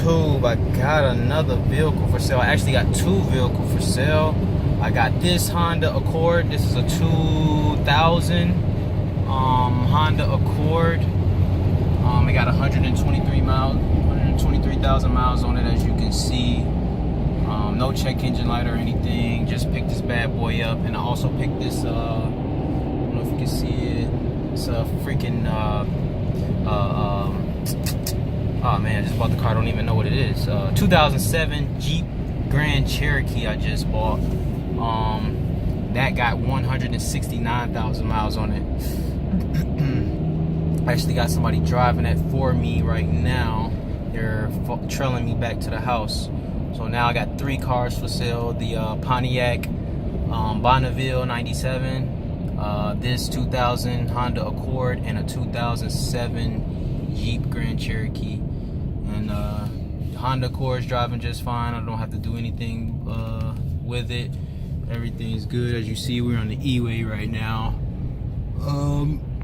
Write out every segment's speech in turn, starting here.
YouTube, I got another vehicle for sale. I actually got two vehicles for sale. I got this Honda Accord. This is a 2000 Honda Accord. It got 123,000 miles on it, as you can see. No check engine light or anything. Just picked this bad boy up, and I also picked this. I don't know if you can see it. It's a freaking. Oh man, I just bought the car. I don't even know what it is. 2007 Jeep Grand Cherokee I just bought. That got 169,000 miles on it. I actually got somebody driving it for me right now. They're trailing me back to the house. So now I got three cars for sale. The Pontiac Bonneville 97, this 2000 Honda Accord, and a 2007 Jeep Grand Cherokee. And the Honda Accord is driving just fine. I don't have to do anything with it. Everything's good. As you see, we're on the E-way right now.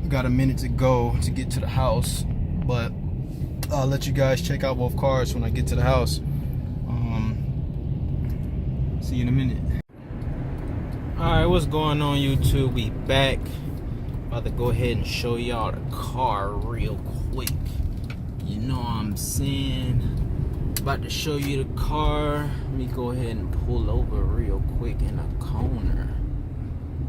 Got a minute to go to get to the house, but I'll let you guys check out both cars when I get to the house. See you in a minute. Alright, what's going on, YouTube? We back. About to go ahead and show y'all the car real quick. You know what I'm saying? About to show you the car. Let me go ahead and pull over real quick in a corner.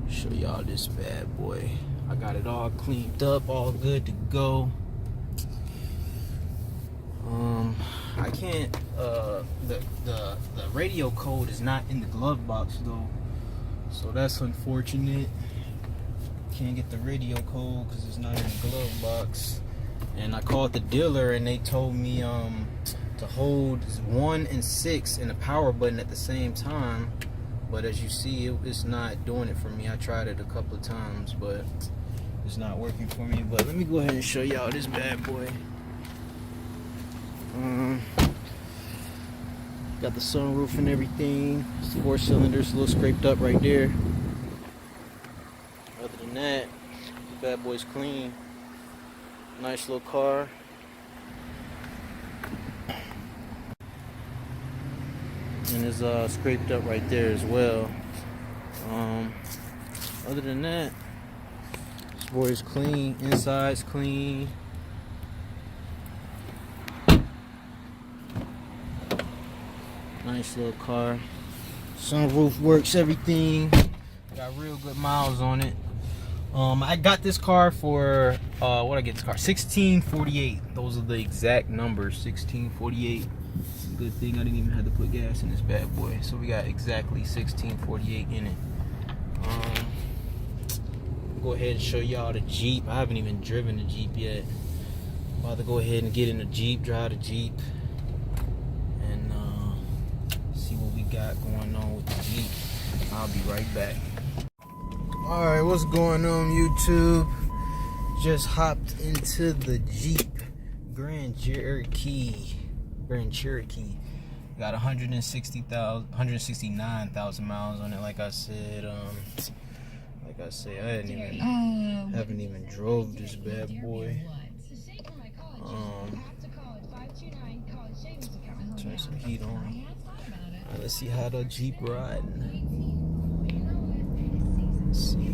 Show y'all this bad boy. I got it all cleaned up, all good to go. I can't, the radio code is not in the glove box though, so that's unfortunate. Can't get the radio code because it's not in the glove box. And I called the dealer and they told me to hold 1 and 6 and the power button at the same time, but as you see, it's not doing it for me. I tried it a couple of times, but it's not working for me. But let me go ahead and show y'all this bad boy. Got the sunroof and everything. It's 4 cylinders, a little scraped up right there. Other than that, the bad boy's clean. Nice little car. And it's scraped up right there as well. Other than that, this boy is clean. Inside's clean. Nice little car. Sunroof works, everything. Got real good miles on it. I got this car for what I get this car? $16.48. Those are the exact numbers. $16.48. Good thing I didn't even have to put gas in this bad boy. So we got exactly $16.48 in it. Go ahead and show y'all the Jeep. I haven't even driven the Jeep yet. I'm about to go ahead and get in the Jeep, drive the Jeep, and see what we got going on with the Jeep. I'll be right back. Alright, what's going on, YouTube? Just hopped into the Jeep Grand Cherokee. Got 169,000 miles on it. Like I said, I haven't even drove this bad boy. Turn some heat on. Alright, let's see how the Jeep riding. Let's see.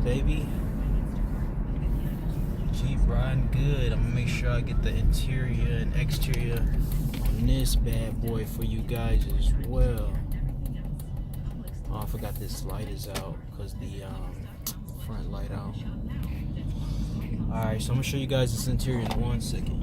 Baby, Jeep riding good. I'm gonna make sure I get the interior and exterior on this bad boy for you guys as well. Oh, I forgot this light is out because the front light out. Alright, so I'm gonna show you guys this interior in 1 second.